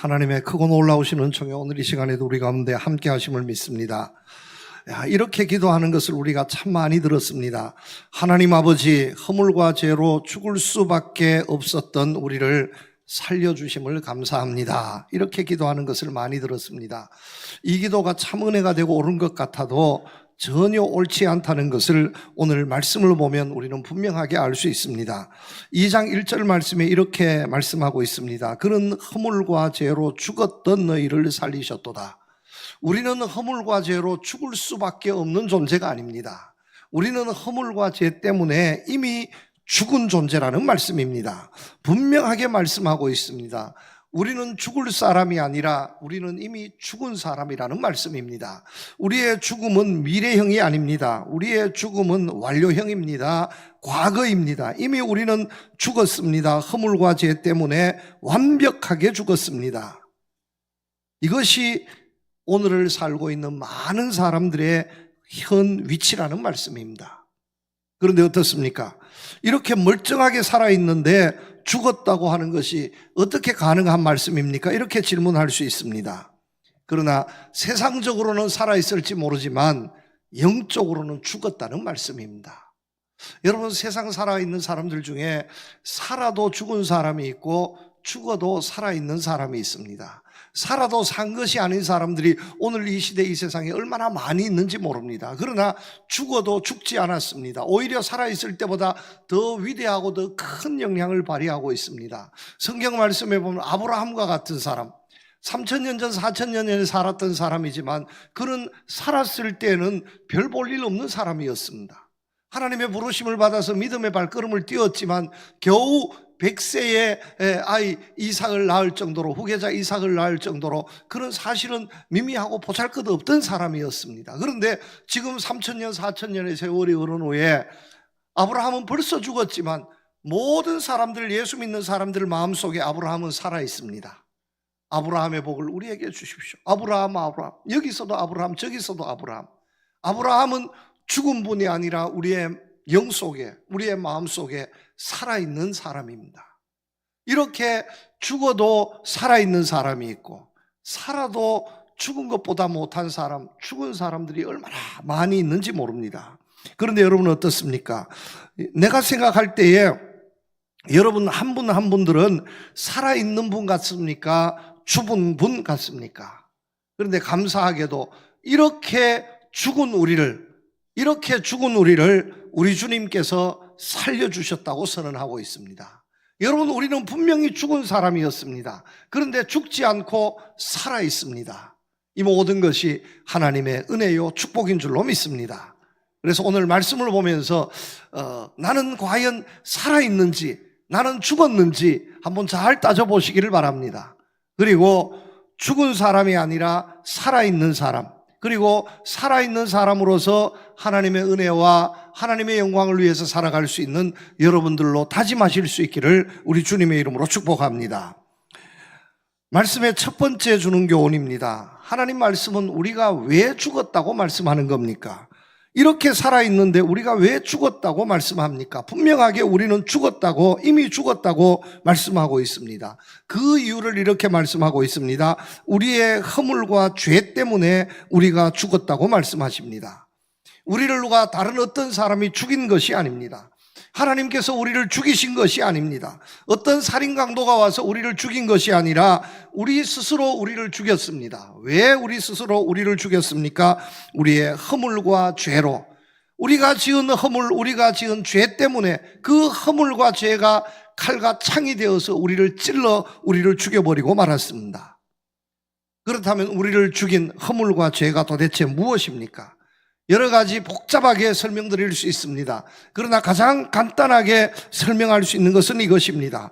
하나님의 크고 놀라우신 은총에 오늘 이 시간에도 우리 가운데 함께 하심을 믿습니다. 이렇게 기도하는 것을 우리가 참 많이 들었습니다. 하나님 아버지, 허물과 죄로 죽을 수밖에 없었던 우리를 살려주심을 감사합니다. 이렇게 기도하는 것을 많이 들었습니다. 이 기도가 참 은혜가 되고 옳은 것 같아도 전혀 옳지 않다는 것을 오늘 말씀을 보면 우리는 분명하게 알 수 있습니다. 2장 1절 말씀에 이렇게 말씀하고 있습니다. 그는 허물과 죄로 죽었던 너희를 살리셨도다. 우리는 허물과 죄로 죽을 수밖에 없는 존재가 아닙니다. 우리는 허물과 죄 때문에 이미 죽은 존재라는 말씀입니다. 분명하게 말씀하고 있습니다. 우리는 죽을 사람이 아니라 우리는 이미 죽은 사람이라는 말씀입니다. 우리의 죽음은 미래형이 아닙니다. 우리의 죽음은 완료형입니다. 과거입니다. 이미 우리는 죽었습니다. 허물과 죄 때문에 완벽하게 죽었습니다. 이것이 오늘을 살고 있는 많은 사람들의 현 위치라는 말씀입니다. 그런데 어떻습니까? 이렇게 멀쩡하게 살아있는데 죽었다고 하는 것이 어떻게 가능한 말씀입니까? 이렇게 질문할 수 있습니다. 그러나 세상적으로는 살아있을지 모르지만 영적으로는 죽었다는 말씀입니다. 여러분, 세상 살아있는 사람들 중에 살아도 죽은 사람이 있고 죽어도 살아있는 사람이 있습니다. 살아도 산 것이 아닌 사람들이 오늘 이 시대 이 세상에 얼마나 많이 있는지 모릅니다. 그러나 죽어도 죽지 않았습니다. 오히려 살아있을 때보다 더 위대하고 더 큰 영향을 발휘하고 있습니다. 성경 말씀에 보면 아브라함과 같은 사람, 3000년 전 4000년 전에 살았던 사람이지만 그는 살았을 때는 별 볼 일 없는 사람이었습니다. 하나님의 부르심을 받아서 믿음의 발걸음을 띄웠지만 겨우 100세의 아이 이삭을 낳을 정도로, 후계자 이삭을 낳을 정도로 그는 사실은 미미하고 보잘것없던 사람이었습니다. 그런데 지금 3000년 4000년의 세월이 흐른 후에 아브라함은 벌써 죽었지만 모든 사람들, 예수 믿는 사람들 마음속에 아브라함은 살아있습니다. 아브라함의 복을 우리에게 주십시오. 아브라함, 아브라함. 여기서도 아브라함, 저기서도 아브라함. 아브라함은 죽은 분이 아니라 우리의 영 속에, 우리의 마음 속에 살아있는 사람입니다. 이렇게 죽어도 살아있는 사람이 있고 살아도 죽은 것보다 못한 사람, 죽은 사람들이 얼마나 많이 있는지 모릅니다. 그런데 여러분 어떻습니까? 내가 생각할 때에 여러분 한 분 한 분들은 살아있는 분 같습니까? 죽은 분 같습니까? 그런데 감사하게도 이렇게 죽은 우리를 우리 주님께서 살려주셨다고 선언하고 있습니다. 여러분, 우리는 분명히 죽은 사람이었습니다. 그런데 죽지 않고 살아있습니다. 이 모든 것이 하나님의 은혜요 축복인 줄로 믿습니다. 그래서 오늘 말씀을 보면서 나는 과연 살아있는지, 나는 죽었는지 한번 잘 따져보시기를 바랍니다. 그리고 죽은 사람이 아니라 살아있는 사람, 그리고 살아있는 사람으로서 하나님의 은혜와 하나님의 영광을 위해서 살아갈 수 있는 여러분들로 다짐하실 수 있기를 우리 주님의 이름으로 축복합니다. 말씀의 첫 번째 주는 교훈입니다. 하나님 말씀은 우리가 왜 죽었다고 말씀하는 겁니까? 이렇게 살아있는데 우리가 왜 죽었다고 말씀합니까? 분명하게 우리는 죽었다고, 이미 죽었다고 말씀하고 있습니다. 그 이유를 이렇게 말씀하고 있습니다. 우리의 허물과 죄 때문에 우리가 죽었다고 말씀하십니다. 우리를 누가 다른 어떤 사람이 죽인 것이 아닙니다. 하나님께서 우리를 죽이신 것이 아닙니다. 어떤 살인 강도가 와서 우리를 죽인 것이 아니라 우리 스스로 우리를 죽였습니다. 왜 우리 스스로 우리를 죽였습니까? 우리의 허물과 죄로, 우리가 지은 허물, 우리가 지은 죄 때문에 그 허물과 죄가 칼과 창이 되어서 우리를 찔러 우리를 죽여버리고 말았습니다. 그렇다면 우리를 죽인 허물과 죄가 도대체 무엇입니까? 여러 가지 복잡하게 설명드릴 수 있습니다. 그러나 가장 간단하게 설명할 수 있는 것은 이것입니다.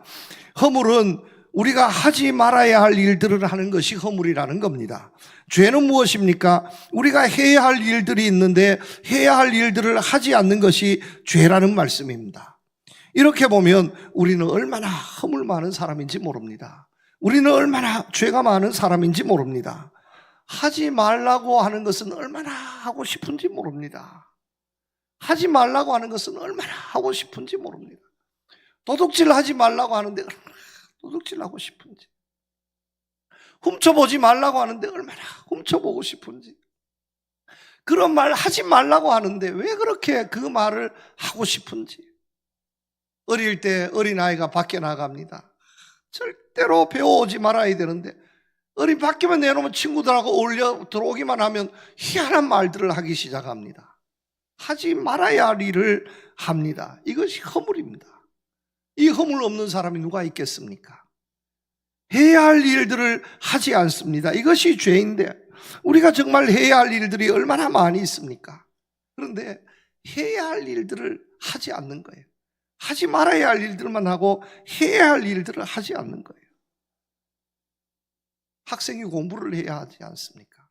허물은 우리가 하지 말아야 할 일들을 하는 것이 허물이라는 겁니다. 죄는 무엇입니까? 우리가 해야 할 일들이 있는데 해야 할 일들을 하지 않는 것이 죄라는 말씀입니다. 이렇게 보면 우리는 얼마나 허물 많은 사람인지 모릅니다. 우리는 얼마나 죄가 많은 사람인지 모릅니다. 하지 말라고 하는 것은 얼마나 하고 싶은지 모릅니다. 하지 말라고 하는 것은 얼마나 하고 싶은지 모릅니다. 도둑질 하지 말라고 하는데 얼마나 도둑질 하고 싶은지. 훔쳐보지 말라고 하는데 얼마나 훔쳐보고 싶은지. 그런 말 하지 말라고 하는데 왜 그렇게 그 말을 하고 싶은지. 어릴 때 어린아이가 밖에 나갑니다. 절대로 배워오지 말아야 되는데 밖에만 내놓으면 친구들하고 어울려 들어오기만 하면 희한한 말들을 하기 시작합니다. 하지 말아야 할 일을 합니다. 이것이 허물입니다. 이 허물 없는 사람이 누가 있겠습니까? 해야 할 일들을 하지 않습니다. 이것이 죄인데 우리가 정말 해야 할 일들이 얼마나 많이 있습니까? 그런데 해야 할 일들을 하지 않는 거예요. 하지 말아야 할 일들만 하고 해야 할 일들을 하지 않는 거예요. 학생이 공부를 해야 하지 않습니까?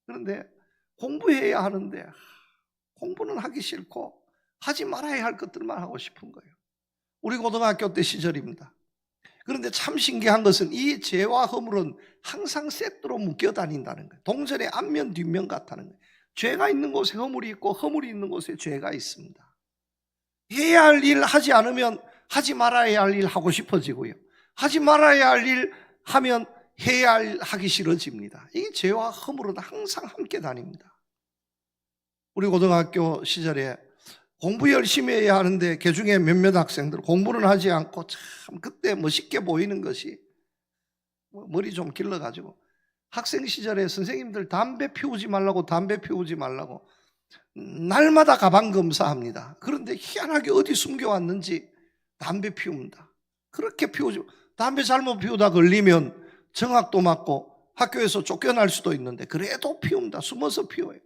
그런데 공부해야 하는데 공부는 하기 싫고 하지 말아야 할 것들만 하고 싶은 거예요. 우리 고등학교 때 시절입니다. 그런데 참 신기한 것은 이 죄와 허물은 항상 세트로 묶여 다닌다는 거예요. 동전의 앞면 뒷면 같다는 거예요. 죄가 있는 곳에 허물이 있고 허물이 있는 곳에 죄가 있습니다. 해야 할 일 하지 않으면 하지 말아야 할 일 하고 싶어지고요. 하지 말아야 할 일 하면 해야 할 하기 싫어집니다. 이게 죄와 허물은 항상 함께 다닙니다. 우리 고등학교 시절에 공부 열심히 해야 하는데 개중에 몇몇 학생들 공부는 하지 않고 참 그때 멋있게 보이는 것이 머리 좀 길러가지고 학생 시절에 선생님들 담배 피우지 말라고 날마다 가방 검사합니다. 그런데 희한하게 어디 숨겨왔는지 담배 피웁니다. 그렇게 피우지, 담배 잘못 피우다 걸리면 정학도 맞고 학교에서 쫓겨날 수도 있는데 그래도 피웁니다. 숨어서 피워요.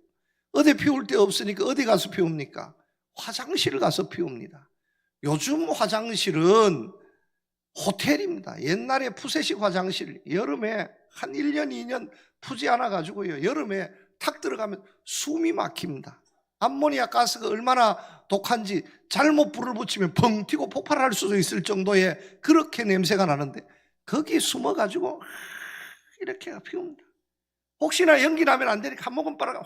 어디 피울 데 없으니까 어디 가서 피웁니까? 화장실 가서 피웁니다. 요즘 화장실은 호텔입니다. 옛날에 푸세식 화장실 여름에 한 1년 2년 푸지 않아 가지고요, 여름에 탁 들어가면 숨이 막힙니다. 암모니아 가스가 얼마나 독한지 잘못 불을 붙이면 펑 튀고 폭발할 수도 있을 정도의 그렇게 냄새가 나는데 거기 숨어 가지고 이렇게 피웁니다. 혹시나 연기 나면 안 되니까 한 모금 빨아가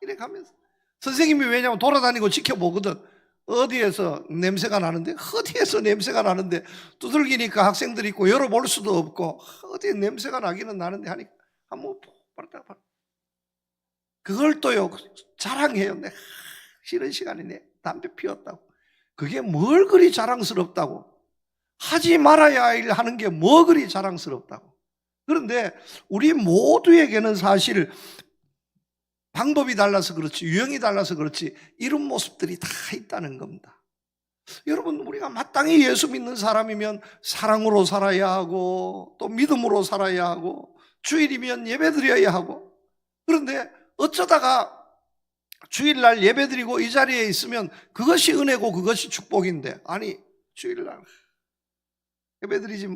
이렇게 하면서, 선생님이 왜냐면 돌아다니고 지켜보거든. 어디에서 냄새가 나는데 두들기니까 학생들이 있고 열어볼 수도 없고 어디에 냄새가 나기는 나는데 하니까 한번 빨아가 그걸 또요 자랑해요. 내 쉬는 시간에 내 담배 피웠다고. 그게 뭘 그리 자랑스럽다고. 하지 말아야 할 일 하는 게 뭐 그리 자랑스럽다고. 그런데 우리 모두에게는 사실 방법이 달라서 그렇지, 유형이 달라서 그렇지 이런 모습들이 다 있다는 겁니다. 여러분, 우리가 마땅히 예수 믿는 사람이면 사랑으로 살아야 하고 또 믿음으로 살아야 하고 주일이면 예배드려야 하고, 그런데 어쩌다가 주일날 예배드리고 이 자리에 있으면 그것이 은혜고 그것이 축복인데, 아니 주일날 예배드리지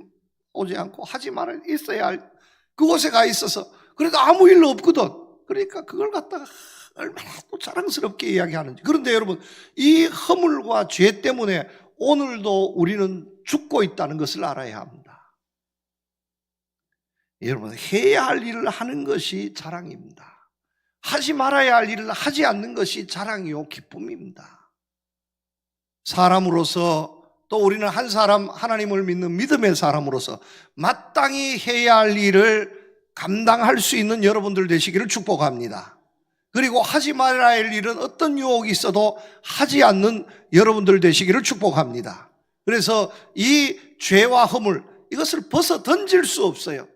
오지 않고 하지 말아야 있어야 할 그곳에 가 있어서 그래도 아무 일 없거든. 그러니까 그걸 갖다가 얼마나 또 자랑스럽게 이야기하는지. 그런데 여러분, 이 허물과 죄 때문에 오늘도 우리는 죽고 있다는 것을 알아야 합니다. 여러분, 해야 할 일을 하는 것이 자랑입니다. 하지 말아야 할 일을 하지 않는 것이 자랑이요 기쁨입니다. 사람으로서, 또 우리는 한 사람, 하나님을 믿는 믿음의 사람으로서 마땅히 해야 할 일을 감당할 수 있는 여러분들 되시기를 축복합니다. 그리고 하지 말아야 할 일은 어떤 유혹이 있어도 하지 않는 여러분들 되시기를 축복합니다. 그래서 이 죄와 허물, 이것을 벗어 던질 수 없어요.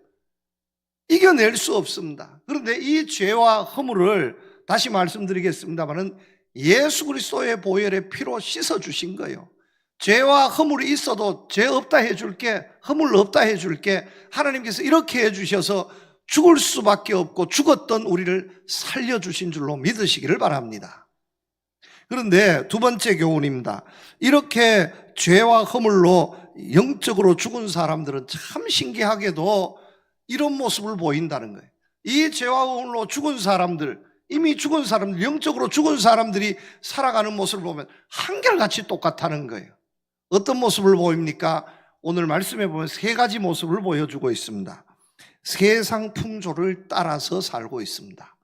이겨낼 수 없습니다. 그런데 이 죄와 허물을 다시 말씀드리겠습니다만은 예수 그리스도의 보혈의 피로 씻어주신 거예요. 죄와 허물이 있어도 죄 없다 해줄게, 허물 없다 해줄게, 하나님께서 이렇게 해주셔서 죽을 수밖에 없고 죽었던 우리를 살려주신 줄로 믿으시기를 바랍니다. 그런데 두 번째 교훈입니다. 이렇게 죄와 허물로 영적으로 죽은 사람들은 참 신기하게도 이런 모습을 보인다는 거예요. 이 죄와 허물로 죽은 사람들, 이미 죽은 사람들, 영적으로 죽은 사람들이 살아가는 모습을 보면 한결같이 똑같다는 거예요. 어떤 모습을 보입니까? 오늘 말씀해 보면 세 가지 모습을 보여주고 있습니다. 세상 풍조를 따라서 살고 있습니다.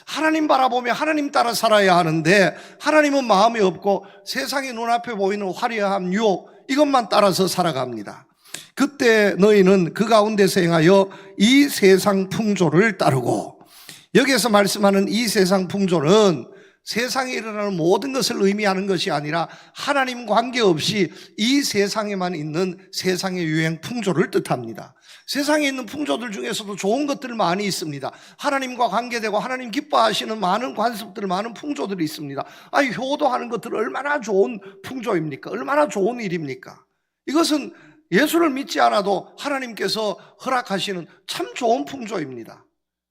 하나님 바라보며 하나님 따라 살아야 하는데 하나님은 마음이 없고 세상의 눈앞에 보이는 화려함, 유혹, 이것만 따라서 살아갑니다. 그때 너희는 그 가운데서 행하여 이 세상 풍조를 따르고, 여기에서 말씀하는 이 세상 풍조는 세상에 일어나는 모든 것을 의미하는 것이 아니라 하나님 관계없이 이 세상에만 있는 세상의 유행 풍조를 뜻합니다. 세상에 있는 풍조들 중에서도 좋은 것들 많이 있습니다. 하나님과 관계되고 하나님 기뻐하시는 많은 관습들, 많은 풍조들이 있습니다. 아니, 효도하는 것들 얼마나 좋은 풍조입니까? 얼마나 좋은 일입니까? 이것은 예수를 믿지 않아도 하나님께서 허락하시는 참 좋은 풍조입니다.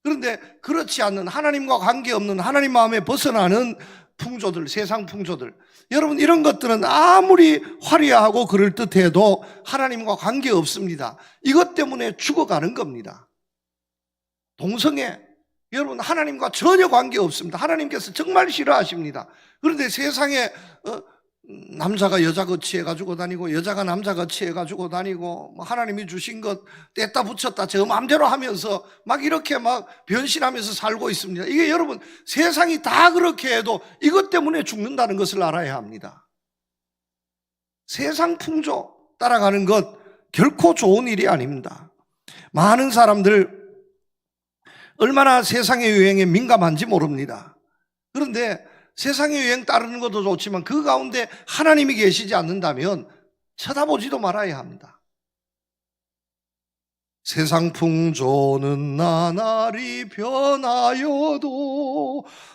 그런데 그렇지 않는, 하나님과 관계없는, 하나님 마음에 벗어나는 풍조들, 세상 풍조들, 여러분, 이런 것들은 아무리 화려하고 그럴듯해도 하나님과 관계없습니다. 이것 때문에 죽어가는 겁니다. 동성애, 여러분, 하나님과 전혀 관계없습니다. 하나님께서 정말 싫어하십니다. 그런데 세상에 남자가 여자같이 해가지고 다니고 여자가 남자같이 해가지고 다니고 하나님이 주신 것 뗐다 붙였다 저 마음대로 하면서 막 이렇게 막 변신하면서 살고 있습니다. 이게 여러분, 세상이 다 그렇게 해도 이것 때문에 죽는다는 것을 알아야 합니다. 세상 풍조 따라가는 것 결코 좋은 일이 아닙니다. 많은 사람들 얼마나 세상의 유행에 민감한지 모릅니다. 그런데 세상의 유행 따르는 것도 좋지만 그 가운데 하나님이 계시지 않는다면 쳐다보지도 말아야 합니다. 세상 풍조는 나날이 변하여도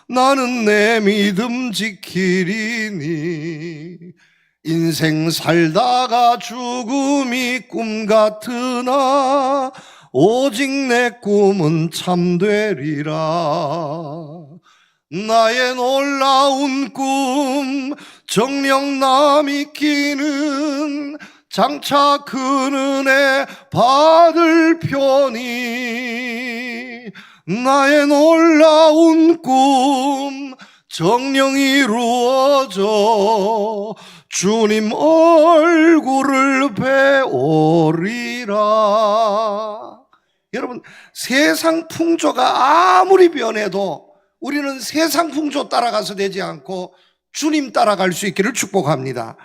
나는 내 믿음 지키리니, 인생 살다가 죽음이 꿈 같으나 오직 내 꿈은 참되리라. 나의 놀라운 꿈 정녕 남이 끼는 장차 큰 은혜 받을 편이, 나의 놀라운 꿈 정녕 이루어져 주님 얼굴을 배우리라. 여러분, 세상 풍조가 아무리 변해도 우리는 세상 풍조 따라가서 되지 않고 주님 따라갈 수 있기를 축복합니다.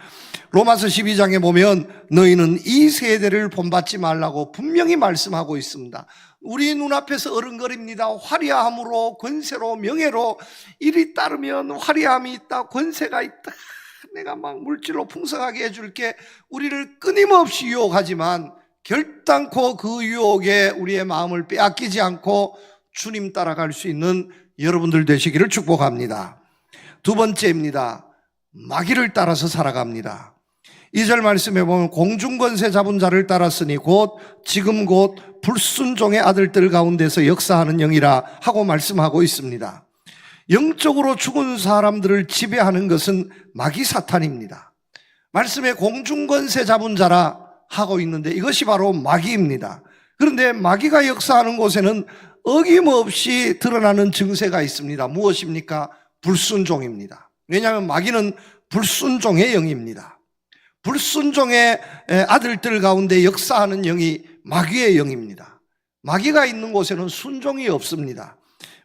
로마서 12장에 보면 너희는 이 세대를 본받지 말라고 분명히 말씀하고 있습니다. 우리 눈앞에서 어른거립니다. 화려함으로, 권세로, 명예로, 이리 따르면 화려함이 있다, 권세가 있다, 내가 막 물질로 풍성하게 해줄게, 우리를 끊임없이 유혹하지만 결단코 그 유혹에 우리의 마음을 빼앗기지 않고 주님 따라갈 수 있는 여러분들 되시기를 축복합니다. 두 번째입니다. 마귀를 따라서 살아갑니다. 2절 말씀해 보면 공중권세 잡은 자를 따랐으니 지금 곧 불순종의 아들들 가운데서 역사하는 영이라 하고 말씀하고 있습니다. 영적으로 죽은 사람들을 지배하는 것은 마귀 사탄입니다. 말씀에 공중권세 잡은 자라 하고 있는데 이것이 바로 마귀입니다. 그런데 마귀가 역사하는 곳에는 어김없이 드러나는 증세가 있습니다. 무엇입니까? 불순종입니다. 왜냐하면 마귀는 불순종의 영입니다. 불순종의 아들들 가운데 역사하는 영이 마귀의 영입니다. 마귀가 있는 곳에는 순종이 없습니다.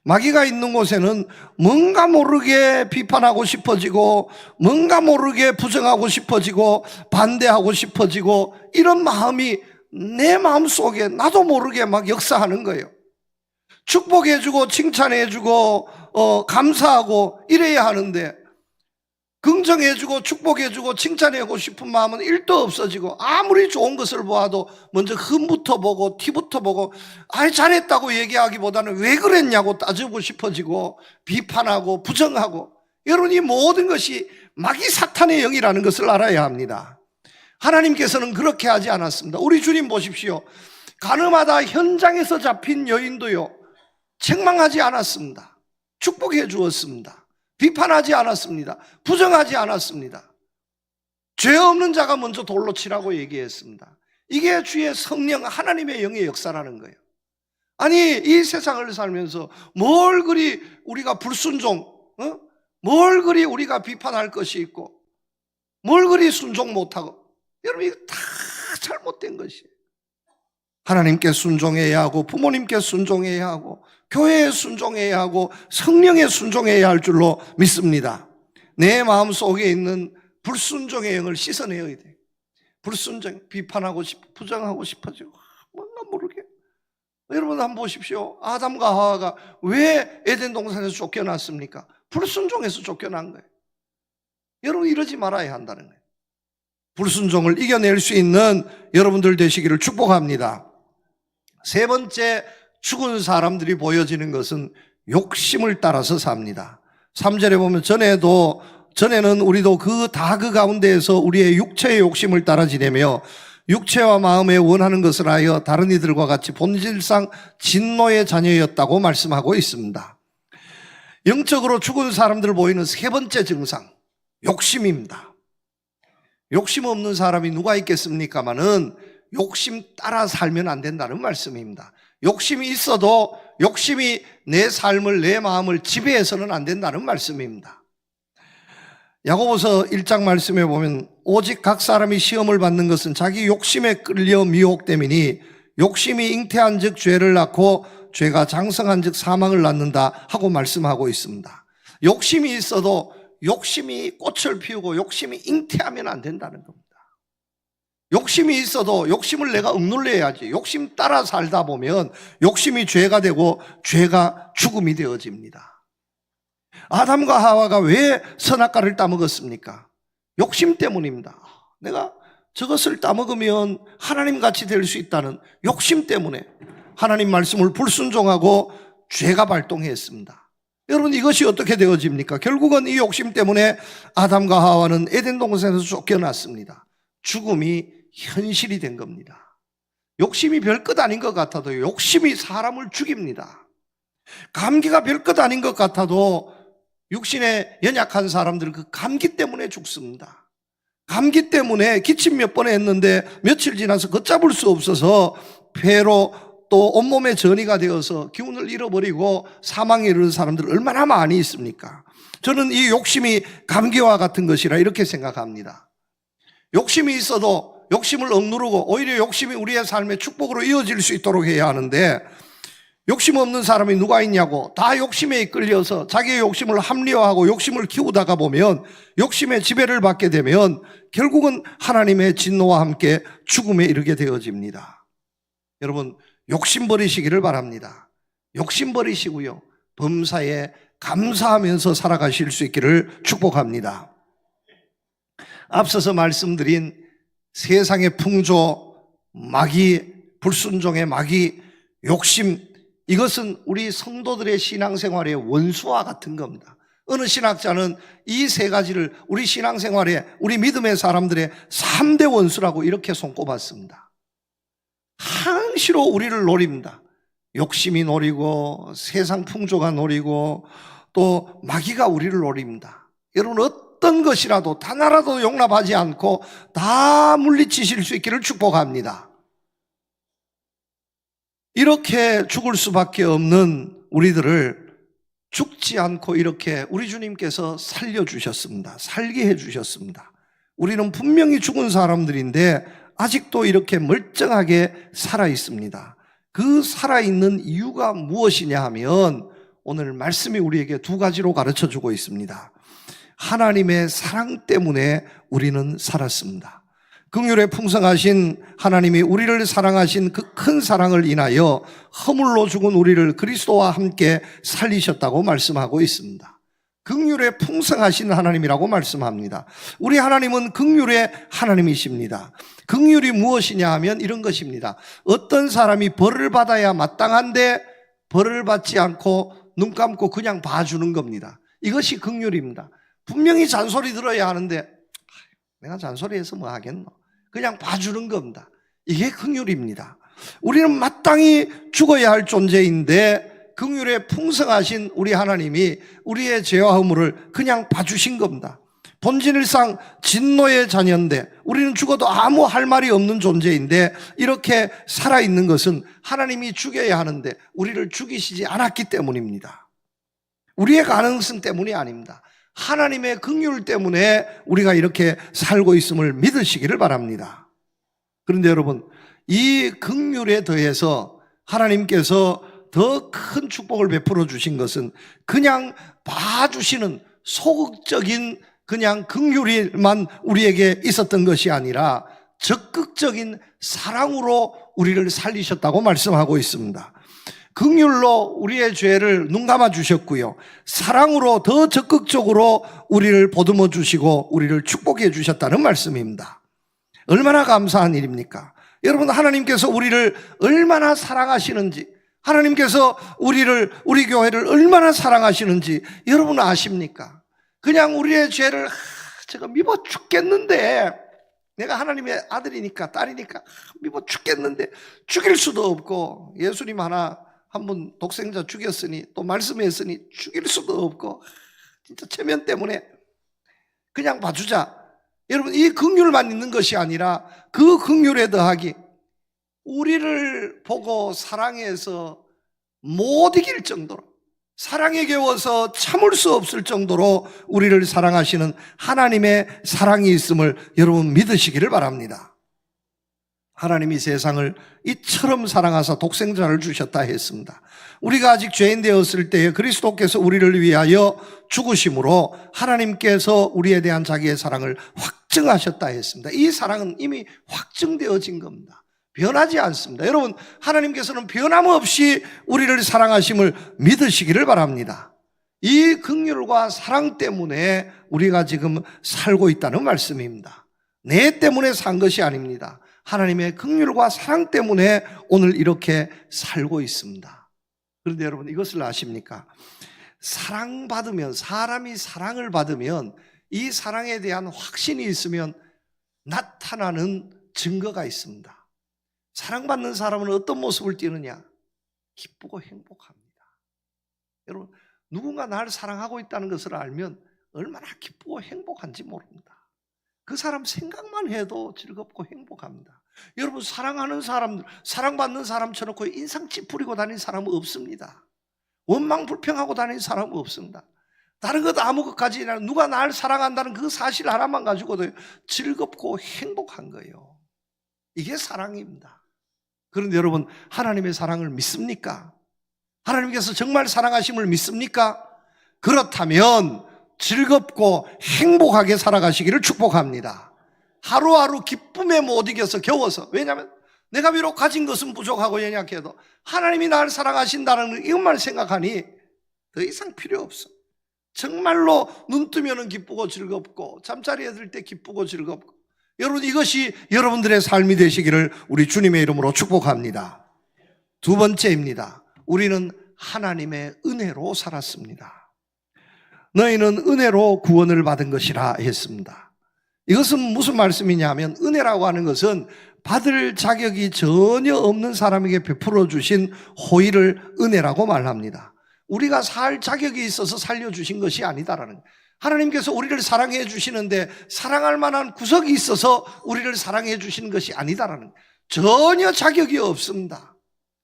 마귀가 있는 곳에는 뭔가 모르게 비판하고 싶어지고, 뭔가 모르게 부정하고 싶어지고, 반대하고 싶어지고, 이런 마음이 내 마음 속에 나도 모르게 막 역사하는 거예요. 축복해주고 칭찬해주고 감사하고 이래야 하는데, 긍정해주고 축복해주고 칭찬하고 싶은 마음은 1도 없어지고, 아무리 좋은 것을 보아도 먼저 흠부터 보고 티부터 보고, 아이 잘했다고 얘기하기보다는 왜 그랬냐고 따지고 싶어지고, 비판하고 부정하고. 여러분, 이 모든 것이 마귀 사탄의 영이라는 것을 알아야 합니다. 하나님께서는 그렇게 하지 않았습니다. 우리 주님 보십시오. 가늠하다 현장에서 잡힌 여인도요, 책망하지 않았습니다. 축복해 주었습니다. 비판하지 않았습니다. 부정하지 않았습니다. 죄 없는 자가 먼저 돌로 치라고 얘기했습니다. 이게 주의 성령 하나님의 영의 역사라는 거예요. 아니, 이 세상을 살면서 뭘 그리 우리가 불순종, 뭘 그리 우리가 비판할 것이 있고, 뭘 그리 순종 못하고. 여러분, 이거 다 잘못된 것이에요. 하나님께 순종해야 하고, 부모님께 순종해야 하고, 교회에 순종해야 하고, 성령에 순종해야 할 줄로 믿습니다. 내 마음속에 있는 불순종의 영을 씻어내야 돼. 불순종, 비판하고 싶어, 부정하고 싶어지고 뭔가 모르게. 여러분 한번 보십시오. 아담과 하와가 왜 에덴 동산에서 쫓겨났습니까? 불순종에서 쫓겨난 거예요. 여러분 이러지 말아야 한다는 거예요. 불순종을 이겨낼 수 있는 여러분들 되시기를 축복합니다. 세 번째, 죽은 사람들이 보여지는 것은 욕심을 따라서 삽니다. 3절에 보면 전에는 우리도 그 가운데에서 우리의 육체의 욕심을 따라 지내며 육체와 마음에 원하는 것을 하여 다른 이들과 같이 본질상 진노의 자녀였다고 말씀하고 있습니다. 영적으로 죽은 사람들 보이는 세 번째 증상, 욕심입니다. 욕심 없는 사람이 누가 있겠습니까마는 욕심 따라 살면 안 된다는 말씀입니다. 욕심이 있어도 욕심이 내 삶을, 내 마음을 지배해서는 안 된다는 말씀입니다. 야고보서 1장 말씀에 보면 오직 각 사람이 시험을 받는 것은 자기 욕심에 끌려 미혹됨이니 욕심이 잉태한 즉 죄를 낳고 죄가 장성한 즉 사망을 낳는다 하고 말씀하고 있습니다. 욕심이 있어도 욕심이 꽃을 피우고 욕심이 잉태하면 안 된다는 겁니다. 욕심이 있어도 욕심을 내가 억눌려야지. 욕심 따라 살다 보면 욕심이 죄가 되고 죄가 죽음이 되어집니다. 아담과 하와가 왜 선악과를 따먹었습니까? 욕심 때문입니다. 내가 저것을 따먹으면 하나님같이 될 수 있다는 욕심 때문에 하나님 말씀을 불순종하고 죄가 발동했습니다. 여러분 이것이 어떻게 되어집니까? 결국은 이 욕심 때문에 아담과 하와는 에덴 동산에서 쫓겨났습니다. 죽음이 현실이 된 겁니다. 욕심이 별것 아닌 것 같아도 욕심이 사람을 죽입니다. 감기가 별것 아닌 것 같아도 육신에 연약한 사람들은 그 감기 때문에 죽습니다. 감기 때문에 기침 몇 번 했는데 며칠 지나서 걷잡을 수 없어서 폐로 또 온몸에 전이가 되어서 기운을 잃어버리고 사망에 이르는 사람들 얼마나 많이 있습니까? 저는 이 욕심이 감기와 같은 것이라 이렇게 생각합니다. 욕심이 있어도 욕심을 억누르고 오히려 욕심이 우리의 삶의 축복으로 이어질 수 있도록 해야 하는데 욕심 없는 사람이 누가 있냐고 다 욕심에 이끌려서 자기의 욕심을 합리화하고 욕심을 키우다가 보면 욕심의 지배를 받게 되면 결국은 하나님의 진노와 함께 죽음에 이르게 되어집니다. 여러분 욕심 버리시기를 바랍니다. 욕심 버리시고요 범사에 감사하면서 살아가실 수 있기를 축복합니다. 앞서서 말씀드린 세상의 풍조, 마귀, 불순종의 마귀, 욕심, 이것은 우리 성도들의 신앙생활의 원수와 같은 겁니다. 어느 신학자는 이 세 가지를 우리 신앙생활에 우리 믿음의 사람들의 3대 원수라고 이렇게 손꼽았습니다. 항시로 우리를 노립니다. 욕심이 노리고 세상 풍조가 노리고 또 마귀가 우리를 노립니다. 여러분 어떤 것이라도 단 하나도 용납하지 않고 다 물리치실 수 있기를 축복합니다. 이렇게 죽을 수밖에 없는 우리들을 죽지 않고 이렇게 우리 주님께서 살려주셨습니다. 살게 해주셨습니다. 우리는 분명히 죽은 사람들인데 아직도 이렇게 멀쩡하게 살아있습니다. 그 살아있는 이유가 무엇이냐 하면 오늘 말씀이 우리에게 두 가지로 가르쳐주고 있습니다. 하나님의 사랑 때문에 우리는 살았습니다. 긍휼에 풍성하신 하나님이 우리를 사랑하신 그 큰 사랑을 인하여 허물로 죽은 우리를 그리스도와 함께 살리셨다고 말씀하고 있습니다. 긍휼에 풍성하신 하나님이라고 말씀합니다. 우리 하나님은 긍휼의 하나님이십니다. 긍휼이 무엇이냐 하면 이런 것입니다. 어떤 사람이 벌을 받아야 마땅한데 벌을 받지 않고 눈 감고 그냥 봐주는 겁니다. 이것이 긍휼입니다. 분명히 잔소리 들어야 하는데 내가 잔소리해서 뭐 하겠노? 그냥 봐주는 겁니다. 이게 긍휼입니다. 우리는 마땅히 죽어야 할 존재인데 긍휼에 풍성하신 우리 하나님이 우리의 죄와 허물을 그냥 봐주신 겁니다. 본질상 진노의 자녀인데 우리는 죽어도 아무 할 말이 없는 존재인데 이렇게 살아있는 것은 하나님이 죽여야 하는데 우리를 죽이시지 않았기 때문입니다. 우리의 가능성 때문이 아닙니다. 하나님의 긍휼 때문에 우리가 이렇게 살고 있음을 믿으시기를 바랍니다. 그런데 여러분 이 긍휼에 더해서 하나님께서 더 큰 축복을 베풀어 주신 것은 그냥 봐주시는 소극적인 그냥 긍휼이만 우리에게 있었던 것이 아니라 적극적인 사랑으로 우리를 살리셨다고 말씀하고 있습니다. 긍휼로 우리의 죄를 눈 감아 주셨고요, 사랑으로 더 적극적으로 우리를 보듬어 주시고 우리를 축복해 주셨다는 말씀입니다. 얼마나 감사한 일입니까? 여러분, 하나님께서 우리를 얼마나 사랑하시는지, 하나님께서 우리 교회를 얼마나 사랑하시는지 여러분 아십니까? 그냥 우리의 죄를 제가 미워 죽겠는데, 내가 하나님의 아들이니까 딸이니까 미워 죽겠는데 죽일 수도 없고, 예수님 한 분 독생자 죽였으니 또 말씀했으니 죽일 수도 없고, 진짜 체면 때문에 그냥 봐주자. 여러분, 이 긍휼만 있는 것이 아니라 그 긍휼에 더하기 우리를 보고 사랑해서 못 이길 정도로, 사랑에 겨워서 참을 수 없을 정도로 우리를 사랑하시는 하나님의 사랑이 있음을 여러분 믿으시기를 바랍니다. 하나님이 세상을 이처럼 사랑하사 독생자를 주셨다 했습니다. 우리가 아직 죄인 되었을 때에 그리스도께서 우리를 위하여 죽으심으로 하나님께서 우리에 대한 자기의 사랑을 확증하셨다 했습니다. 이 사랑은 이미 확증되어진 겁니다. 변하지 않습니다. 여러분, 하나님께서는 변함없이 우리를 사랑하심을 믿으시기를 바랍니다. 이 긍휼과 사랑 때문에 우리가 지금 살고 있다는 말씀입니다. 내 때문에 산 것이 아닙니다. 하나님의 긍휼과 사랑 때문에 오늘 이렇게 살고 있습니다. 그런데 여러분, 이것을 아십니까? 사랑받으면, 사람이 사랑을 받으면 이 사랑에 대한 확신이 있으면 나타나는 증거가 있습니다. 사랑받는 사람은 어떤 모습을 띠느냐? 기쁘고 행복합니다. 여러분, 누군가 나를 사랑하고 있다는 것을 알면 얼마나 기쁘고 행복한지 모릅니다. 그 사람 생각만 해도 즐겁고 행복합니다. 여러분, 사랑하는 사람들, 사랑받는 사람처럼 거의 인상 찌푸리고 다니는 사람은 없습니다. 원망 불평하고 다니는 사람은 없습니다. 다른 것 아무 것까지 아니라 누가 나를 사랑한다는 그 사실 하나만 가지고도 즐겁고 행복한 거예요. 이게 사랑입니다. 그런데 여러분, 하나님의 사랑을 믿습니까? 하나님께서 정말 사랑하심을 믿습니까? 그렇다면 즐겁고 행복하게 살아가시기를 축복합니다. 하루하루 기쁨에 못 이겨서 겨워서, 왜냐하면 내가 비록 가진 것은 부족하고 연약해도 하나님이 나를 사랑하신다는 이것만 생각하니 더 이상 필요 없어. 정말로 눈 뜨면 기쁘고 즐겁고 잠자리에 들 때 기쁘고 즐겁고, 여러분, 이것이 여러분들의 삶이 되시기를 우리 주님의 이름으로 축복합니다. 두 번째입니다. 우리는 하나님의 은혜로 살았습니다. 너희는 은혜로 구원을 받은 것이라 했습니다. 이것은 무슨 말씀이냐면, 은혜라고 하는 것은 받을 자격이 전혀 없는 사람에게 베풀어 주신 호의를 은혜라고 말합니다. 우리가 살 자격이 있어서 살려주신 것이 아니다라는 거예요. 하나님께서 우리를 사랑해 주시는데 사랑할 만한 구석이 있어서 우리를 사랑해 주시는 것이 아니다라는 거예요. 전혀 자격이 없습니다.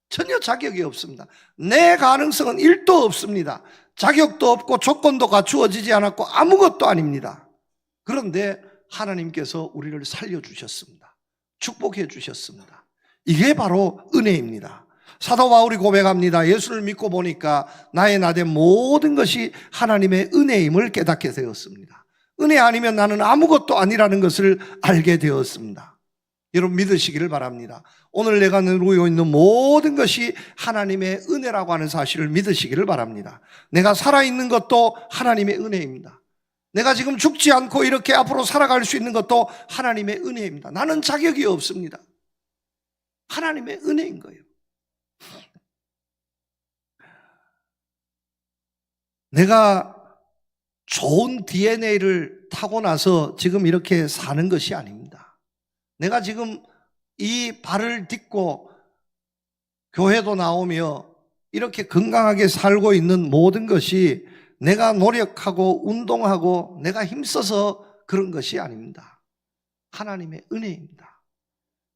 전혀 자격이 없습니다. 내 가능성은 1도 없습니다. 자격도 없고 조건도 갖추어지지 않았고 아무것도 아닙니다. 그런데 하나님께서 우리를 살려주셨습니다. 축복해 주셨습니다. 이게 바로 은혜입니다. 사도 바울이 고백합니다. 예수를 믿고 보니까 나의 나된 모든 것이 하나님의 은혜임을 깨닫게 되었습니다. 은혜 아니면 나는 아무것도 아니라는 것을 알게 되었습니다. 여러분, 믿으시기를 바랍니다. 오늘 내가 누리고 있는 모든 것이 하나님의 은혜라고 하는 사실을 믿으시기를 바랍니다. 내가 살아있는 것도 하나님의 은혜입니다. 내가 지금 죽지 않고 이렇게 앞으로 살아갈 수 있는 것도 하나님의 은혜입니다. 나는 자격이 없습니다. 하나님의 은혜인 거예요. 내가 좋은 DNA를 타고나서 지금 이렇게 사는 것이 아닙니다. 내가 지금 이 발을 딛고 교회도 나오며 이렇게 건강하게 살고 있는 모든 것이 내가 노력하고 운동하고 내가 힘써서 그런 것이 아닙니다. 하나님의 은혜입니다.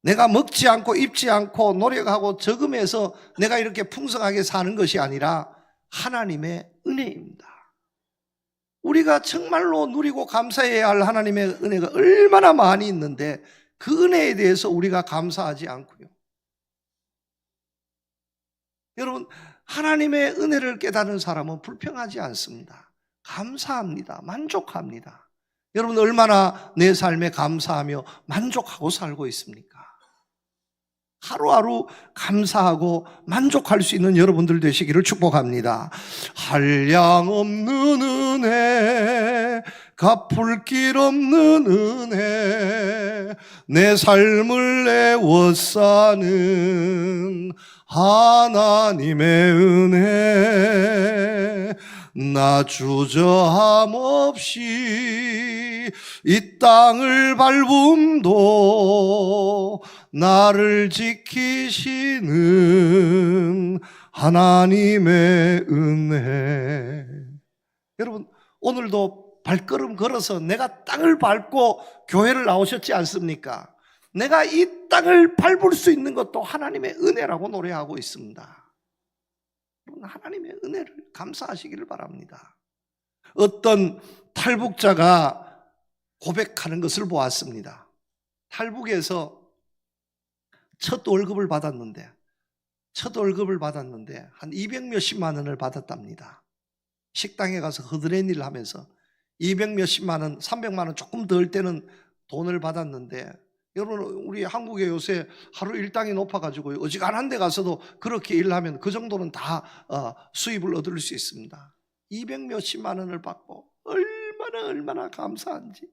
내가 먹지 않고 입지 않고 노력하고 저금해서 내가 이렇게 풍성하게 사는 것이 아니라 하나님의 은혜입니다. 우리가 정말로 누리고 감사해야 할 하나님의 은혜가 얼마나 많이 있는데 그 은혜에 대해서 우리가 감사하지 않고요. 여러분, 하나님의 은혜를 깨달은 사람은 불평하지 않습니다. 감사합니다. 만족합니다. 여러분 얼마나 내 삶에 감사하며 만족하고 살고 있습니까? 하루하루 감사하고 만족할 수 있는 여러분들 되시기를 축복합니다. 한량없는 은혜, 갚을 길 없는 은혜, 내 삶을 애워싸는 하나님의 은혜, 나 주저함 없이 이 땅을 밟음도 나를 지키시는 하나님의 은혜. 여러분 오늘도 발걸음 걸어서 내가 땅을 밟고 교회를 나오셨지 않습니까? 내가 이 땅을 밟을 수 있는 것도 하나님의 은혜라고 노래하고 있습니다. 하나님의 은혜를 감사하시기를 바랍니다. 어떤 탈북자가 고백하는 것을 보았습니다. 탈북에서 첫 월급을 받았는데 한 200 몇십만 원을 받았답니다. 식당에 가서 허드렛 일을 하면서 200 몇십만 원, 300만 원 조금 덜 때는 돈을 받았는데, 여러분 우리 한국에 요새 하루 일당이 높아가지고 어지간한 데 가서도 그렇게 일하면 그 정도는 다 수입을 얻을 수 있습니다. 200 몇십만 원을 받고 얼마나 감사한지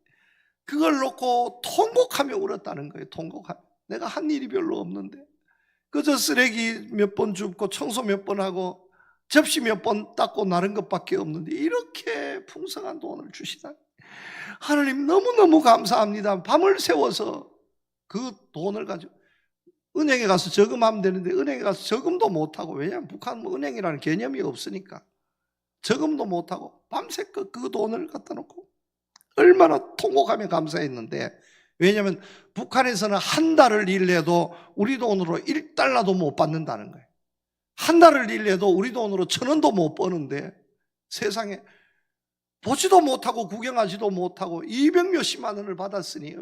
그걸 놓고 통곡하며 울었다는 거예요. 통곡하며. 내가 한 일이 별로 없는데 그저 쓰레기 몇 번 줍고 청소 몇 번 하고 접시 몇 번 닦고 나른 것밖에 없는데 이렇게 풍성한 돈을 주시다니 하나님 너무너무 감사합니다. 밤을 새워서 그 돈을 가지고 은행에 가서 저금하면 되는데 은행에 가서 저금도 못하고, 왜냐하면 북한은 뭐 은행이라는 개념이 없으니까 저금도 못하고 밤새껏 그 돈을 갖다 놓고 얼마나 통곡하며 감사했는데, 왜냐하면 북한에서는 한 달을 일해도 우리 돈으로 1달러도 못 받는다는 거예요. 한 달을 일해도 우리 돈으로 1,000원도 못 버는데 세상에 보지도 못하고 구경하지도 못하고 200 몇십만 원을 받았으니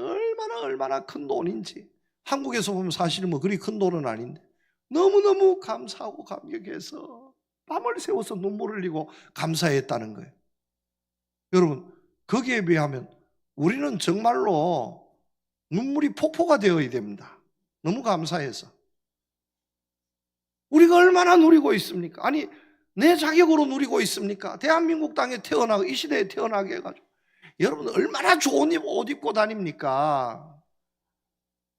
얼마나 큰 돈인지. 한국에서 보면 사실은 뭐 그리 큰 돈은 아닌데 너무너무 감사하고 감격해서 밤을 새워서 눈물을 흘리고 감사했다는 거예요. 여러분 거기에 비하면 우리는 정말로 눈물이 폭포가 되어야 됩니다. 너무 감사해서. 우리가 얼마나 누리고 있습니까? 아니 내 자격으로 누리고 있습니까? 대한민국 땅에 태어나고 이 시대에 태어나게 해가지고 여러분 얼마나 좋은 옷 입고 다닙니까?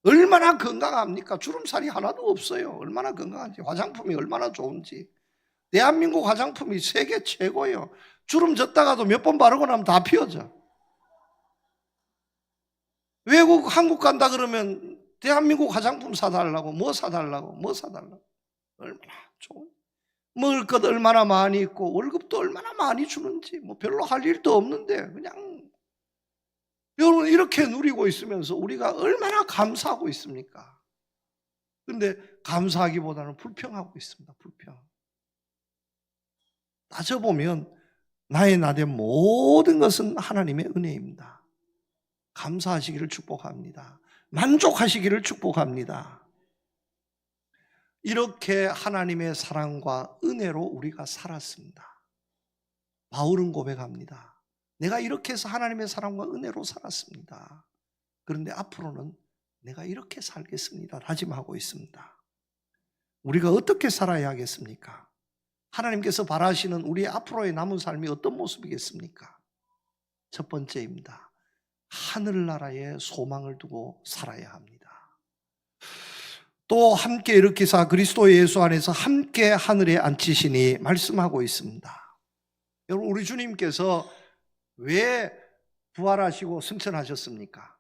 얼마나 건강합니까? 주름살이 하나도 없어요. 얼마나 건강한지, 화장품이 얼마나 좋은지. 대한민국 화장품이 세계 최고예요. 주름 졌다가도 몇 번 바르고 나면 다 피어져. 외국 한국 간다 그러면 대한민국 화장품 사달라고 뭐 사달라고 얼마나 좋은, 먹을 것 얼마나 많이 있고 월급도 얼마나 많이 주는지, 뭐 별로 할 일도 없는데 그냥 여러분 이렇게 누리고 있으면서 우리가 얼마나 감사하고 있습니까? 그런데 감사하기보다는 불평하고 있습니다. 불평. 따져보면 나의 나된 모든 것은 하나님의 은혜입니다. 감사하시기를 축복합니다. 만족하시기를 축복합니다. 이렇게 하나님의 사랑과 은혜로 우리가 살았습니다. 바울은 고백합니다. 내가 이렇게 해서 하나님의 사랑과 은혜로 살았습니다. 그런데 앞으로는 내가 이렇게 살겠습니다. 다짐하고 있습니다. 우리가 어떻게 살아야 하겠습니까? 하나님께서 바라시는 우리의 앞으로의 남은 삶이 어떤 모습이겠습니까? 첫 번째입니다. 하늘나라에 소망을 두고 살아야 합니다. 또 함께 일으키사 그리스도 예수 안에서 함께 하늘에 앉히시니 말씀하고 있습니다. 여러분 우리 주님께서 왜 부활하시고 승천하셨습니까?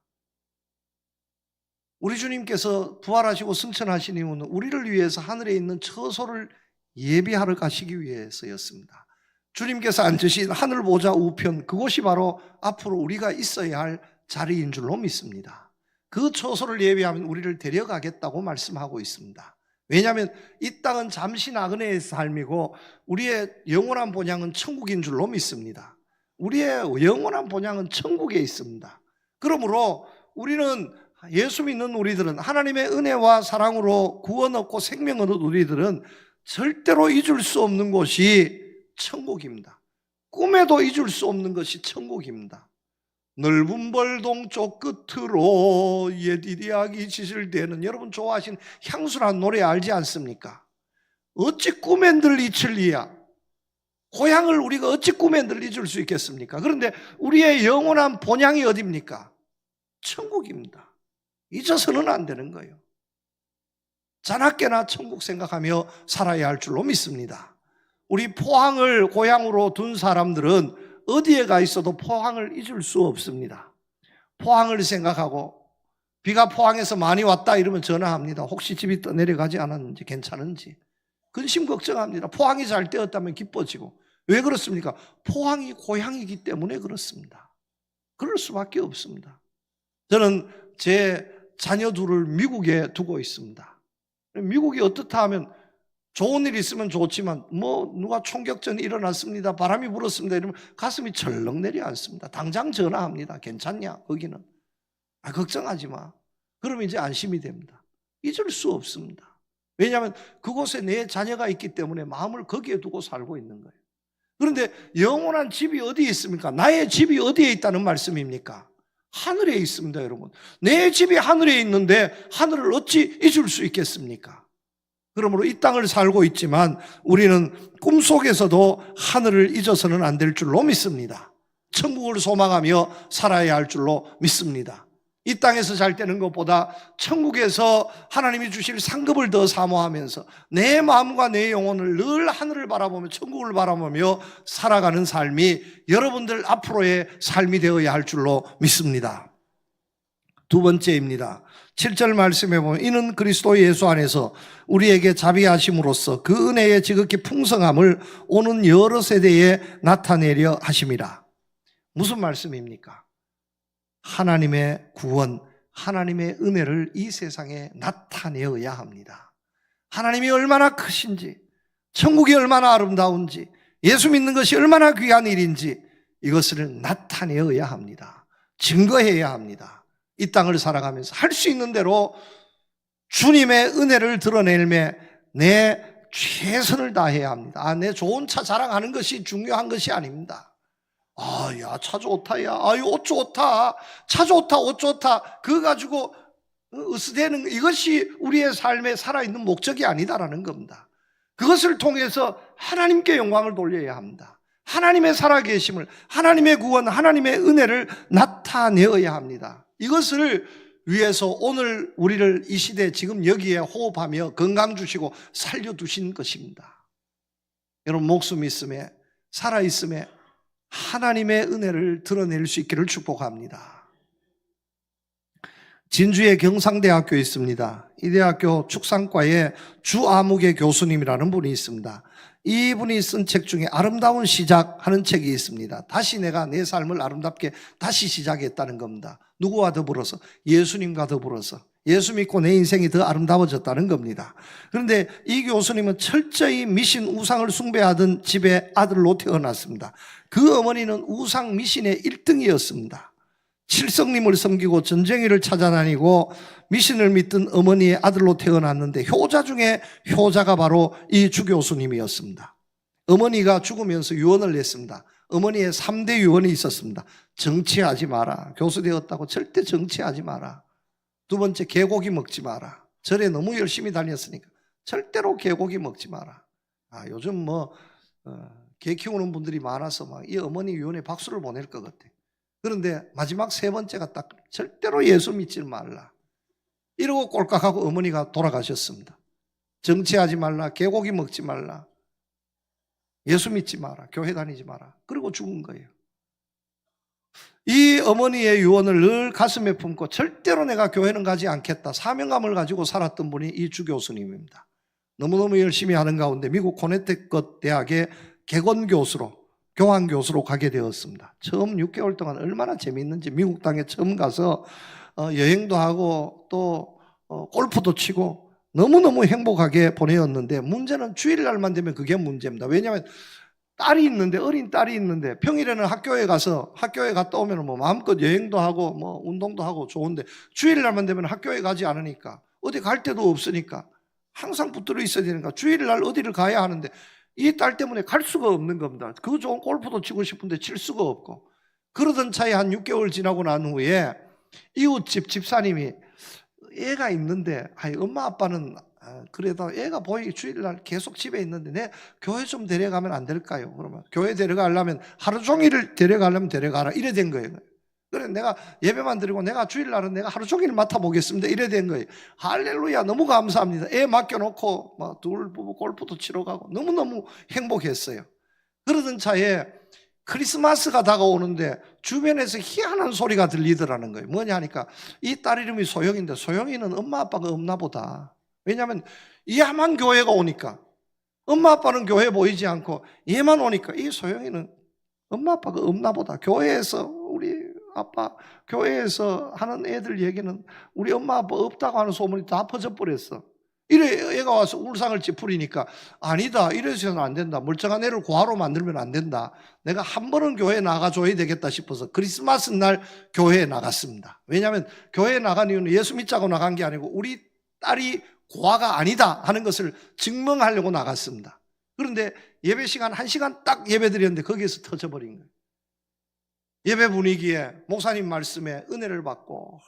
우리 주님께서 부활하시고 승천하신 이유는 우리를 위해서 하늘에 있는 처소를 예비하러 가시기 위해서였습니다. 주님께서 앉으신 하늘 보좌 우편, 그곳이 바로 앞으로 우리가 있어야 할 자리인 줄로 믿습니다. 그 처소를 예비하면 우리를 데려가겠다고 말씀하고 있습니다. 왜냐하면 이 땅은 잠시 나그네의 삶이고 우리의 영원한 본향은 천국인 줄로 믿습니다. 우리의 영원한 본향은 천국에 있습니다. 그러므로 우리는, 예수 믿는 우리들은, 하나님의 은혜와 사랑으로 구원 얻고 생명 얻은 우리들은 절대로 잊을 수 없는 곳이 천국입니다. 꿈에도 잊을 수 없는 것이 천국입니다. 넓은 벌동 쪽 끝으로 옛 이디약이 지실대는, 여러분 좋아하시는 향수란 노래 알지 않습니까? 어찌 꿈에 늘 이칠리야. 고향을 우리가 어찌 꿈에 늘 잊을 수 있겠습니까? 그런데 우리의 영원한 본향이 어디입니까? 천국입니다. 잊어서는 안 되는 거예요. 자나깨나 천국 생각하며 살아야 할 줄로 믿습니다. 우리 포항을 고향으로 둔 사람들은 어디에 가 있어도 포항을 잊을 수 없습니다. 포항을 생각하고 비가 포항에서 많이 왔다 이러면 전화합니다. 혹시 집이 떠내려가지 않았는지 괜찮은지 근심 걱정합니다. 포항이 잘 되었다면 기뻐지고. 왜 그렇습니까? 포항이 고향이기 때문에 그렇습니다. 그럴 수밖에 없습니다. 저는 제 자녀 둘을 미국에 두고 있습니다. 미국이 어떻다 하면 좋은 일 있으면 좋지만 누가 총격전이 일어났습니다, 바람이 불었습니다 이러면 가슴이 철렁 내려앉습니다. 당장 전화합니다. 괜찮냐 거기는? 걱정하지 마. 그러면 이제 안심이 됩니다. 잊을 수 없습니다. 왜냐하면 그곳에 내 자녀가 있기 때문에 마음을 거기에 두고 살고 있는 거예요. 그런데 영원한 집이 어디에 있습니까? 나의 집이 어디에 있다는 말씀입니까? 하늘에 있습니다, 여러분. 내 집이 하늘에 있는데 하늘을 어찌 잊을 수 있겠습니까? 그러므로 이 땅을 살고 있지만 우리는 꿈속에서도 하늘을 잊어서는 안 될 줄로 믿습니다. 천국을 소망하며 살아야 할 줄로 믿습니다. 이 땅에서 잘 되는 것보다 천국에서 하나님이 주실 상급을 더 사모하면서 내 마음과 내 영혼을 늘 하늘을 바라보며 천국을 바라보며 살아가는 삶이 여러분들 앞으로의 삶이 되어야 할 줄로 믿습니다. 두 번째입니다. 7절 말씀해 보면 이는 그리스도 예수 안에서 우리에게 자비하심으로써 그 은혜의 지극히 풍성함을 오는 여러 세대에 나타내려 하심이라. 무슨 말씀입니까? 하나님의 구원, 하나님의 은혜를 이 세상에 나타내어야 합니다. 하나님이 얼마나 크신지, 천국이 얼마나 아름다운지, 예수 믿는 것이 얼마나 귀한 일인지 이것을 나타내어야 합니다. 증거해야 합니다. 이 땅을 살아가면서 할 수 있는 대로 주님의 은혜를 드러내며 내 최선을 다해야 합니다. 내 좋은 차 자랑하는 것이 중요한 것이 아닙니다. 야, 차 좋다, 야. 옷 좋다. 차 좋다, 옷 좋다. 그거 가지고 으스대는 이것이 우리의 삶에 살아있는 목적이 아니다라는 겁니다. 그것을 통해서 하나님께 영광을 돌려야 합니다. 하나님의 살아계심을, 하나님의 구원, 하나님의 은혜를 나타내어야 합니다. 이것을 위해서 오늘 우리를 이 시대 지금 여기에 호흡하며 건강 주시고 살려두신 것입니다. 여러분 목숨 있음에 살아있음에 하나님의 은혜를 드러낼 수 있기를 축복합니다. 진주에 경상대학교에 있습니다. 이 대학교 축산과에 주아무개 교수님이라는 분이 있습니다. 이분이 쓴 책 중에 아름다운 시작하는 책이 있습니다. 다시 내가 내 삶을 아름답게 다시 시작했다는 겁니다. 누구와 더불어서? 예수님과 더불어서. 예수 믿고 내 인생이 더 아름다워졌다는 겁니다. 그런데 이 교수님은 철저히 미신 우상을 숭배하던 집의 아들로 태어났습니다. 그 어머니는 우상 미신의 1등이었습니다. 칠성님을 섬기고 전쟁이를 찾아다니고 미신을 믿던 어머니의 아들로 태어났는데 효자 중에 효자가 바로 이 주 교수님이었습니다. 어머니가 죽으면서 유언을 냈습니다. 어머니의 3대 유언이 있었습니다. 정치하지 마라. 교수 되었다고 절대 정치하지 마라. 두 번째, 개고기 먹지 마라. 절에 너무 열심히 다녔으니까 절대로 개고기 먹지 마라. 요즘 개 키우는 분들이 많아서 막 이 어머니 유언에 박수를 보낼 것 같아. 그런데 마지막 세 번째가 딱 절대로 예수 믿지 말라. 이러고 꼴깍하고 어머니가 돌아가셨습니다. 정치하지 말라. 개고기 먹지 말라. 예수 믿지 마라. 교회 다니지 마라. 그리고 죽은 거예요. 이 어머니의 유언을 늘 가슴에 품고 절대로 내가 교회는 가지 않겠다 사명감을 가지고 살았던 분이 이 주 교수님입니다. 너무너무 열심히 하는 가운데 미국 코네티컷 대학의 개건 교수로, 교환 교수로 가게 되었습니다. 처음 6개월 동안 얼마나 재미있는지 미국 땅에 처음 가서 여행도 하고 또 골프도 치고 너무너무 행복하게 보내었는데 문제는 주일날만 되면 그게 문제입니다. 왜냐하면 딸이 있는데, 어린 딸이 있는데 평일에는 학교에 갔다 오면 마음껏 여행도 하고 운동도 하고 좋은데 주일날만 되면 학교에 가지 않으니까 어디 갈 데도 없으니까 항상 붙들어 있어야 되니까 주일날 어디를 가야 하는데 이 딸 때문에 갈 수가 없는 겁니다. 그 좋은 골프도 치고 싶은데 칠 수가 없고 그러던 차에 한 6개월 지나고 난 후에 이웃집 집사님이 애가 있는데 엄마 아빠는 그래도 애가 보이기 주일날 계속 집에 있는데 내 교회 좀 데려가면 안 될까요? 그러면 교회 데려가려면 하루 종일을 데려가려면 데려가라 이래 된 거예요. 그래 내가 예배만 드리고 내가 주일날은 내가 하루 종일 맡아보겠습니다 이래 된 거예요. 할렐루야, 너무 감사합니다. 애 맡겨놓고 막 둘 부부 골프도 치러 가고 너무너무 행복했어요. 그러던 차에 크리스마스가 다가오는데 주변에서 희한한 소리가 들리더라는 거예요. 뭐냐 하니까 이 딸 이름이 소영인데 소영이는 엄마 아빠가 없나 보다. 왜냐하면 얘만 교회가 오니까, 엄마 아빠는 교회 보이지 않고 얘만 오니까 이 소영이는 엄마 아빠가 없나 보다. 교회에서 우리 아빠 교회에서 하는 애들 얘기는 우리 엄마 아빠 없다고 하는 소문이 다 퍼져버렸어. 이래 애가 와서 울상을 찌푸리니까 아니다, 이래서는 안 된다, 멀쩡한 애를 고아로 만들면 안 된다, 내가 한 번은 교회에 나가줘야 되겠다 싶어서 크리스마스 날 교회에 나갔습니다. 왜냐하면 교회에 나간 이유는 예수 믿자고 나간 게 아니고 우리 딸이 고아가 아니다 하는 것을 증명하려고 나갔습니다. 그런데 예배 시간 1시간 딱 예배 드렸는데 거기에서 터져버린 거예요. 예배 분위기에 목사님 말씀에 은혜를 받고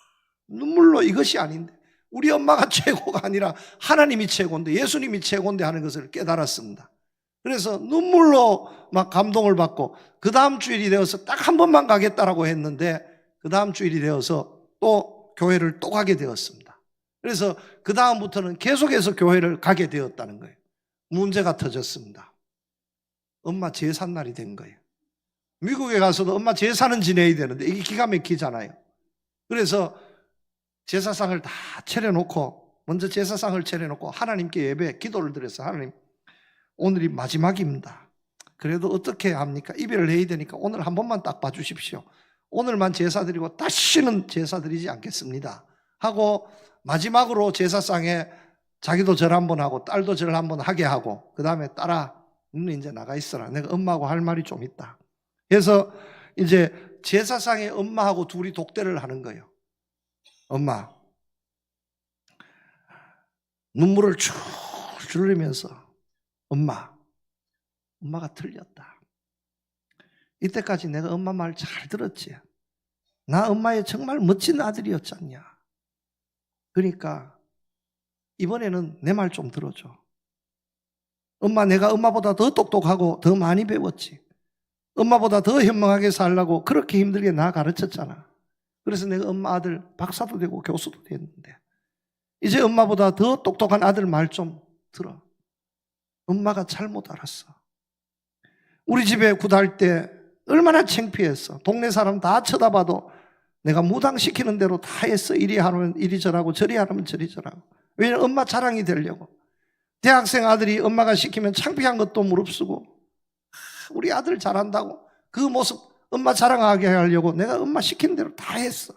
눈물로 이것이 아닌데 우리 엄마가 최고가 아니라 하나님이 최고인데 예수님이 최고인데 하는 것을 깨달았습니다. 그래서 눈물로 막 감동을 받고 그 다음 주일이 되어서 딱 한 번만 가겠다라고 했는데 그 다음 주일이 되어서 또 교회를 또 가게 되었습니다. 그래서 그 다음부터는 계속해서 교회를 가게 되었다는 거예요. 문제가 터졌습니다. 엄마 제삿날이 된 거예요. 미국에 가서도 엄마 제사는 지내야 되는데 이게 기가 막히잖아요. 그래서 제사상을 다 차려놓고, 먼저 제사상을 차려놓고 하나님께 예배 기도를 드려서 하나님, 오늘이 마지막입니다. 그래도 어떻게 합니까? 이별을 해야 되니까 오늘 한 번만 딱 봐주십시오. 오늘만 제사 드리고 다시는 제사 드리지 않겠습니다 하고 마지막으로 제사상에 자기도 절 한번 하고 딸도 절 한번 하게 하고 그 다음에 딸아, 너는 이제 나가 있어라. 내가 엄마하고 할 말이 좀 있다. 그래서 이제 제사상에 엄마하고 둘이 독대를 하는 거예요. 엄마, 눈물을 쭉 흘리면서 엄마가 틀렸다. 이때까지 내가 엄마 말 잘 들었지. 나 엄마의 정말 멋진 아들이었지 않냐. 그러니까 이번에는 내 말 좀 들어줘. 엄마, 내가 엄마보다 더 똑똑하고 더 많이 배웠지. 엄마보다 더 현명하게 살라고 그렇게 힘들게 나 가르쳤잖아. 그래서 내가 엄마 아들 박사도 되고 교수도 됐는데 이제 엄마보다 더 똑똑한 아들 말 좀 들어. 엄마가 잘못 알았어. 우리 집에 굿할 때 얼마나 창피했어. 동네 사람 다 쳐다봐도 내가 무당시키는 대로 다 했어. 이리 하면 이리저라고 저리 하면 저리저라고. 왜냐면 엄마 자랑이 되려고. 대학생 아들이 엄마가 시키면 창피한 것도 무릅쓰고 우리 아들 잘한다고 그 모습 엄마 자랑하게 하려고 내가 엄마 시킨 대로 다 했어.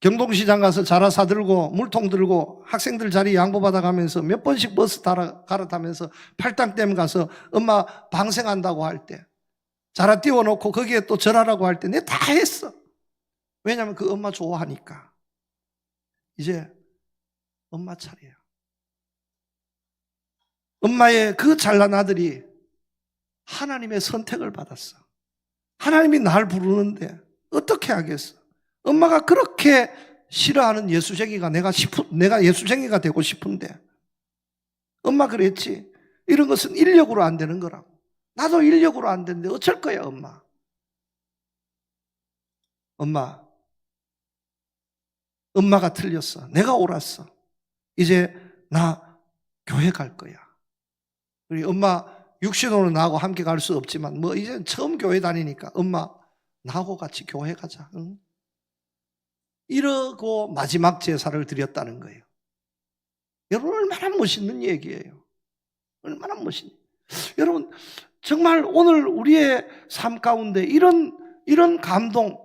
경동시장 가서 자라 사들고 물통 들고 학생들 자리 양보받아 가면서 몇 번씩 버스 갈아타면서 팔당댐 가서 엄마 방생한다고 할 때 자라 띄워놓고 거기에 또 절하라고 할 때 내가 다 했어. 왜냐하면 그 엄마 좋아하니까. 이제 엄마 차례야. 엄마의 그 잘난 아들이 하나님의 선택을 받았어. 하나님이 날 부르는데 어떻게 하겠어? 엄마가 그렇게 싫어하는 예수쟁이가 내가 예수쟁이가 되고 싶은데 엄마 그랬지. 이런 것은 인력으로 안 되는 거라고. 나도 인력으로 안 되는데 어쩔 거야 엄마. 엄마가 틀렸어. 내가 옳았어. 이제 나 교회 갈 거야. 우리 엄마 육신으로 나하고 함께 갈 수 없지만 뭐 이제 처음 교회 다니니까 엄마 나하고 같이 교회 가자. 응? 이러고 마지막 제사를 드렸다는 거예요. 여러분 얼마나 멋있는 얘기예요. 얼마나 멋있는. 여러분 정말 오늘 우리의 삶 가운데 이런 감동,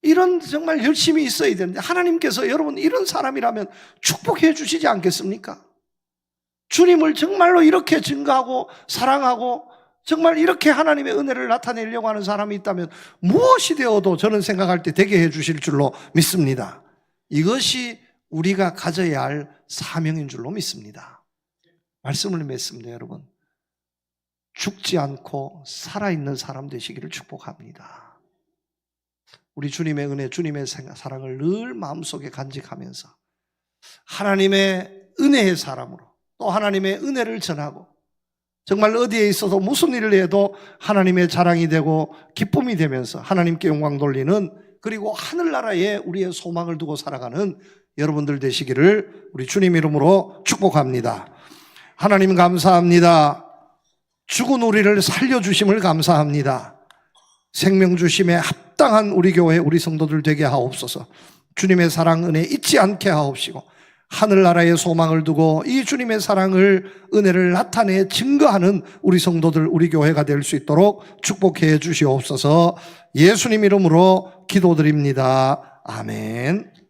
이런 정말 열심히 있어야 되는데 하나님께서 여러분 이런 사람이라면 축복해 주시지 않겠습니까? 주님을 정말로 이렇게 증거하고 사랑하고 정말 이렇게 하나님의 은혜를 나타내려고 하는 사람이 있다면 무엇이 되어도 저는 생각할 때 되게 해 주실 줄로 믿습니다. 이것이 우리가 가져야 할 사명인 줄로 믿습니다. 말씀을 맺습니다, 여러분. 죽지 않고 살아있는 사람 되시기를 축복합니다. 우리 주님의 은혜, 주님의 사랑을 늘 마음속에 간직하면서 하나님의 은혜의 사람으로 또 하나님의 은혜를 전하고 정말 어디에 있어도 무슨 일을 해도 하나님의 자랑이 되고 기쁨이 되면서 하나님께 영광 돌리는, 그리고 하늘나라에 우리의 소망을 두고 살아가는 여러분들 되시기를 우리 주님 이름으로 축복합니다. 하나님 감사합니다. 죽은 우리를 살려주심을 감사합니다. 생명 주심에 합당한 우리 교회 우리 성도들 되게 하옵소서. 주님의 사랑 은혜 잊지 않게 하옵시고 하늘나라의 소망을 두고 이 주님의 사랑을, 은혜를 나타내 증거하는 우리 성도들, 우리 교회가 될 수 있도록 축복해 주시옵소서. 예수님 이름으로 기도드립니다. 아멘.